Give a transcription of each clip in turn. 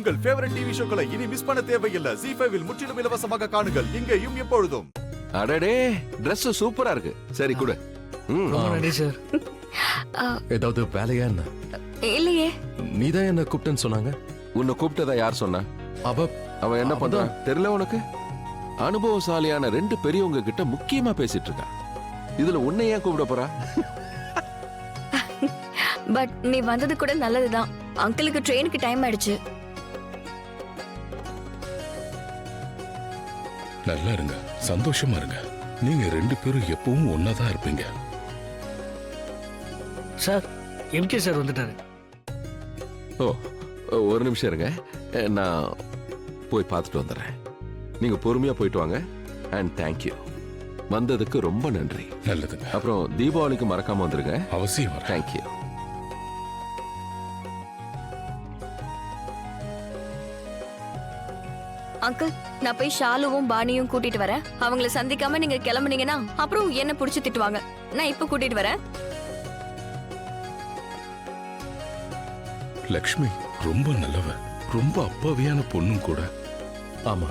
உங்கள் favourite TV ஷோக்களை இனி miss பண்ண தேவையில்லை. ZEE5 இல் முற்றிலும் இலவசமாக காணுங்கள். இங்கேயும் எப்பொழுதும். அடடே, Dress சூப்பரா இருக்கு. சரி கொடு. ரொம்ப நன்றி சார். ஏதாவது வேலையா என்ன? இல்லையே. நீதான் என்ன கூப்பிட்டேன்னு சொன்னாங்க. உன்னை கூப்பிட்டதா யார் சொன்னா? அவ என்ன பண்றா தெரியல உனக்கு? அனுபவசாலியான 2 பெரியவங்க கிட்ட முக்கியமா பேசிட்டு இருக்கா. இதுல உன்னை ஏன் கூப்பிட போறா? பட் நீ வந்தது கூட நல்லதுதான். அங்கிளுக்கு ட்ரெயினுக்கு டைம் ஆயிடுச்சு. நல்லா இருங்க, சந்தோஷமா இருங்க. நீங்க 2 பேரும் எப்பவும் ஒன்னாதான் இருப்பீங்க. சார், எம்கே சார் வந்துட்டாரு. ஓ, ஒரு நிமிஷம் இருங்க, நான் போய் பார்த்துட்டு வந்துடுறேன். நீங்க பொறுமையா போயிட்டு வாங்க. அண்ட் தேங்க்யூ, வந்ததுக்கு ரொம்ப நன்றி. நல்லதுங்க. அப்புறம் தீபாவளிக்கு மறக்காம வந்துருங்க. அவசியம். தேங்க்யூ. அங்கிள், நான் போய் ஷாலுவும் பாணியும் கூட்டிட்டு வரேன். அவங்கள சந்திக்காம நீங்க கிளம்புனீங்கன்னா அப்புறம் என்ன புடிச்சு திட்டுவாங்க. நான் இப்ப கூட்டிட்டு வரேன். லக்ஷ்மி ரொம்ப நல்லவ, ரொம்ப அப்பாவியான பொண்ணும் கூட. ஆமா,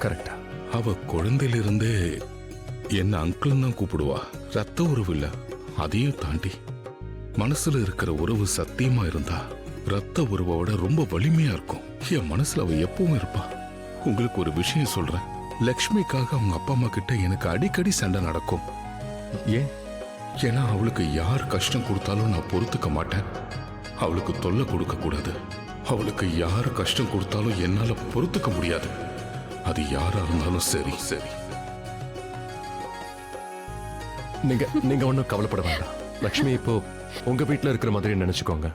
கரெக்டா. அவ குழந்தையிலிருந்தே என்ன அங்கிள் தான் கூப்பிடுவா. ரத்த உறவு இல்ல, அதையும் தாண்டி மனசுல இருக்கிற உறவு சத்தியமா இருந்தா ரத்த உறவோட ரொம்ப வலிமையா இருக்கும். என் மனசுல அவ எப்பவும் இருப்பா. உங்களுக்கு ஒரு விஷயம் சொல்றேன், லக்ஷ்மிக்காக அவங்க அப்பா அம்மா கிட்ட எனக்கு அடிக்கடி சண்டை நடக்கும். ஏன்? ஏன்னா அவளுக்கு யார் கஷ்டம் கொடுத்தாலும் நான் பொறுத்துக்க மாட்டேன். அவளுக்கு தொல்லை கொடுக்க கூடாது. அவளுக்கு யார் கஷ்டம் கொடுத்தாலும் என்னால பொறுத்துக்க முடியாது. அது யாரா இருந்தாலும் சரி சரி. நீங்க ஒன்னும் கவலைப்பட வேண்டாம். லக்ஷ்மி இப்போ உங்க வீட்டுல இருக்கிற மாதிரி நினைச்சுக்கோங்க.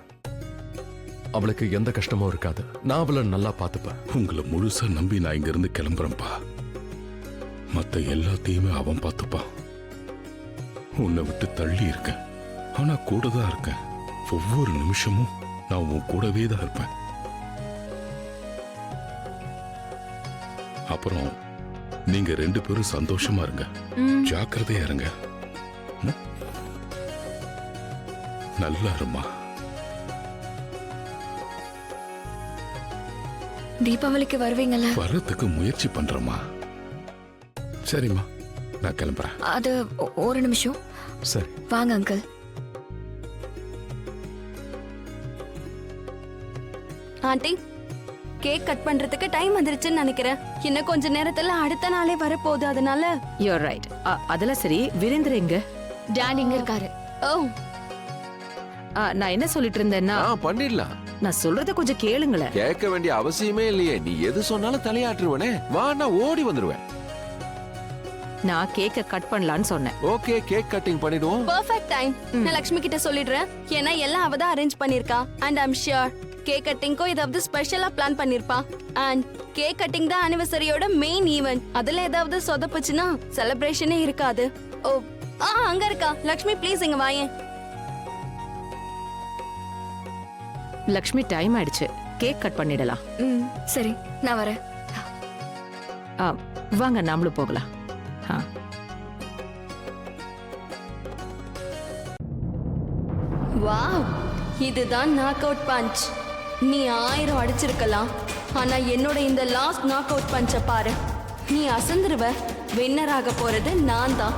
அவளுக்கு எந்த கஷ்டமும் இருக்காது. நான் அவளை நல்லா பார்த்துப்பேன். உங்களை முழுசா நம்பி நான் இங்க இருந்து கிளம்புறேன்ப்பா. மத்த எல்லாத்தையுமே அவன் பார்த்துப்பான். உன்னை விட்டு தள்ளி இருக்கேன், ஆனா கூட தான் இருக்கேன். ஒவ்வொரு நிமிஷமும் நான் உன் கூடவே தான் இருப்பேன். அப்புறம் நீங்க 2 பேரும் சந்தோஷமா இருங்க, ஜாக்கிரதையா இருங்க. நல்லா இருமா. தீபாவளிக்கு வருவீங்கல்ல? வர்றதுக்கு முயற்சி பண்றமா. சரிம்மா, நான் கிளம்புறேன். அது ஒரு நிமிஷம். சரி வாங்க அங்கிள். ஆண்டி, கேக் கட் பண்றதுக்கு டைம் வந்துருச்சுன்னு நினைக்கிறேன். இன்னும் கொஞ்ச நேரத்துல அடுத்த நாளே வரப்போகுது. அதனால யூர் ரைட். அதெல்லாம் சரி. வீரேந்திர எங்க? டாடி இங்க இருக்காரு. ஓ, நான் என்ன சொல்லிட்டு இருந்தேன்னா, பண்ணிடலாம். நான் சொல்றத கொஞ்சம் கேளுங்களேன். கேட்க வேண்டிய அவசியமே இல்லையே. நீ எது சொன்னாலும் தலையாட்டுருவனே. வா, நான் ஓடி வந்துருவேன். நான் கேக்க கட் பண்ணலான்னு சொன்னேன். ஓகே, கேக் கட்டிங் பண்ணிடுவோம். Perfect time. நான் லக்ஷ்மி கிட்ட சொல்லிடுறேன். ஏன்னா எல்லாம் அவ தான் அரேஞ்ச் பண்ணிருக்கா. அண்ட் ஐம் ஷியோர் கேக் கட்டிங்க்கும் ஏதாவது ஸ்பெஷலா பிளான் பண்ணிருப்பா. அண்ட் கேக் கட்டிங் தான் ஆனிவர்சரியோட மெயின் ஈவென்ட். அதுல ஏதாவது சொதப்புச்சுன்னா செலிப்ரேஷனே இருக்காது. ஓ, அங்க இருக்கா லக்ஷ்மி. ப்ளீஸ் இங்க வாயேன். லக்ஷ்மி, டைம் ஆயிடுச்சு. கேக் கட் பண்ணிடலாம். சரி, நான் வரேன். வாங்க, நாமளும் போகலாம். வாவ், இதுதான் நாக் அவுட் பஞ்ச். நீ 1000 அடிச்சிருக்கலாம், ஆனா என்னோட இந்த லாஸ்ட் நாக் அவுட் பஞ்ச பாரு. நீ அசந்துருவ. வின்னர் ஆக போறது நான் தான்.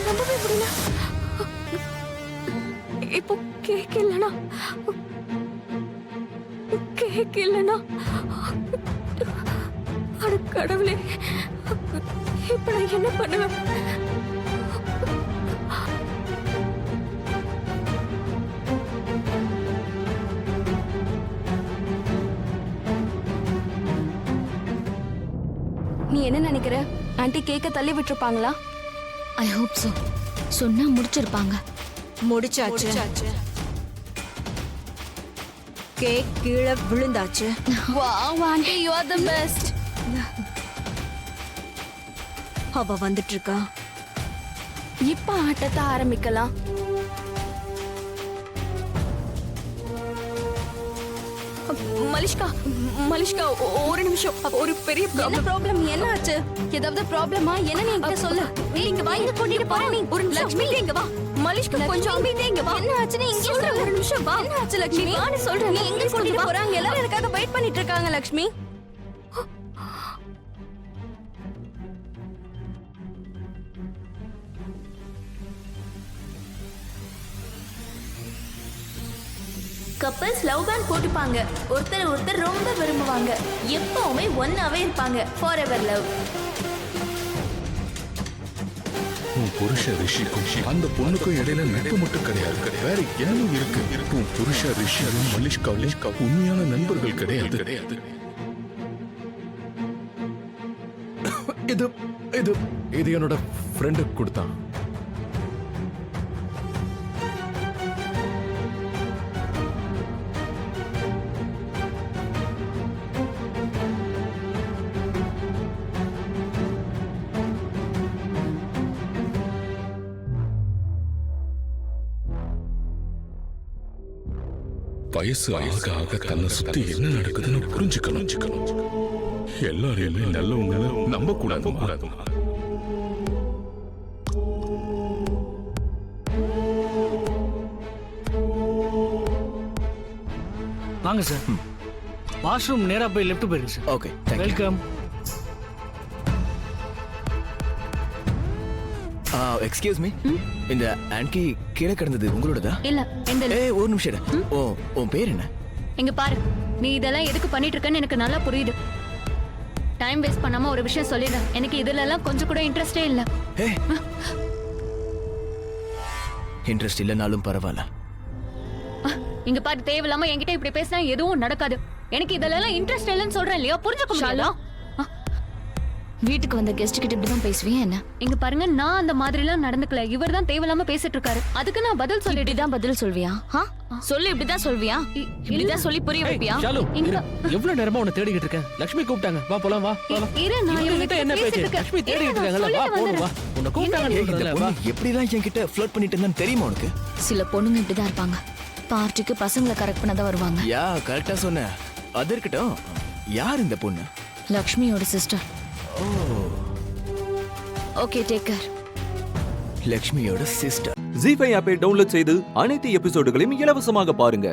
நம்பவே முடியல. இப்போ கேக் இல்லனா அட கடவுளே, இப்ப நான் என்ன பண்ணுவேன்? நீ என்ன நினைக்கிற? ஆன்ட்டி கேக்க தள்ளி விட்டுருப்பாங்களா? I hope so. சொன்னா முடிச்சிருப்பாங்க. முடிச்சாச்சு. கேக் கீழே விழுந்தாச்சு. Wow aunty, you are the best. அவ வந்துட்டு இருக்கா. இப்ப ஆட்டத்தை ஆரம்பிக்கலாம். மலிஷ்கா, மலிஷ்கா, ஒரு நிமிஷம். ஒரு பெரிய என்ன ப்ராப்ளம்? என்ன ஆச்சு? ஏதாவது ப்ராப்ளமா? என்ன நீ என்கிட்ட சொல்லு. இங்க வா, இங்க கூட்டிட்டு போறேன். நீ ஒரு நிமிஷம் லக்ஷ்மி, இங்க வா. மலிஷ்கா, கொஞ்சம் அமைதியா இங்க வா. என்ன ஆச்சுன்னு இங்க சொல்றேன், சொல்லு. ஒரு நிமிஷம் வா. என்ன ஆச்சு லக்ஷ்மி? நீ வான்னு சொல்றேன். நீ எங்க கூட்டிட்டு வா. போறாங்க? எல்லாரும் எனக்காக வெயிட் பண்ணிட்டு இருக்காங்க லக்ஷ்மி. கப்பல்ஸ் லவ் பேண்ட் போட்டுப்பாங்க. ஒருத்தர் ஒருத்தர் ரொம்ப விரும்புவாங்க. எப்பவுமே ஒன்னாவே இருப்பாங்க. For ever love. உன் புருஷ ரிஷிக்கும் அந்த பொண்ணுக்கும் இடையில நட்பு மட்டும் கிடையாது, வேற என்னும் இருக்கு. உன் புருஷ ரிஷியும் மலிஷ்காவும் உண்மையான நண்பர்கள் கிடையாது. இது இது இது என்னோட ஃப்ரெண்டு கொடுத்தான். வயசு ஆக ஆக தன்னை சுத்தி என்ன நடக்குதுன்னு புரிஞ்சுக்கணும். எல்லாரையுமே நல்லவங்க நம்ப கூடாது. வாங்க சார். வாஷ்ரூம் நேரா போய் லெஃப்ட் போயிருங்க sir. Okay, welcome. Excuse me, இந்த ஆன்கி கீழே கிடந்தது உங்களோடதா? இல்ல, இந்த ஏய், ஒரு நிமிஷம் இரு. உன் பேர் என்ன? இங்க பாரு, நீ இதெல்லாம் எதுக்கு பண்ணிட்டு இருக்கன்னு எனக்கு நல்லா புரியுது. டைம் வேஸ்ட் பண்ணாம ஒரு விஷயம் சொல்லிடு. எனக்கு இதுல எல்லாம் கொஞ்சம் கூட இன்ட்ரெஸ்டே இல்ல. இன்ட்ரெஸ்ட் இல்லைனாலும் பரவாயில்ல. இங்க பாரு, தேவையில்லாம என்கிட்ட இப்படி பேசினா எதுவும் நடக்காது. எனக்கு இதுல எல்லாம் இன்ட்ரெஸ்ட் இல்லைன்னு சொல்றேன் இல்லையா? புரிஞ்சுக்க முடியல. வீட்டுக்கு வந்த கெஸ்ட் கிட்ட இப்படிதான் பேசுவீங்க என்ன? இங்க பாருங்க, நான் அந்த மாதிரி எல்லாம் நடந்துக்கல. இவர் தான் தேவையில்லாம பேசிட்டு இருக்காரு. அதுக்கு நான் பதில் சொல்லிட்டு தான் பதில் சொல்வியா? சொல்லு, இப்படிதான் சொல்வியா? இப்படிதான் சொல்லி புரிய வைப்பியா? ஷாலு, இங்க எவ்வளவு நேரமா உன்னை தேடிக்கிட்டு இருக்கேன். லக்ஷ்மி கூப்பிட்டாங்க, வா போலாம், வா. இரு, நான் இவங்ககிட்ட என்ன பேச்சு? லக்ஷ்மி தேடிட்டு இருக்காங்கல்ல, வா போலாம், வா. உன்னை கூப்பிட்டாங்க. வா. எப்படிதான் என்கிட்ட ஃப்ளர்ட் பண்ணிட்டு இருந்தான்னு தெரியுமா உனக்கு? சில பொண்ணுங்க இப்படிதான் இருப்பாங்க. பார்ட்டிக்கு பசங்களை கரெக்ட் பண்ணதான் வருவாங்க. யா, கரெக்டா சொன்ன. அது இருக்கட்டும், யார் இந்த பொண்ணு? லக்ஷ்மியோட சிஸ்டர். Okay, take care. லக்ஷ்மியோட சிஸ்டர். ஜீ5 ஆப்பை டவுன்லோட் செய்து அனைத்து எபிசோடுகளையும் இலவசமாக பாருங்க.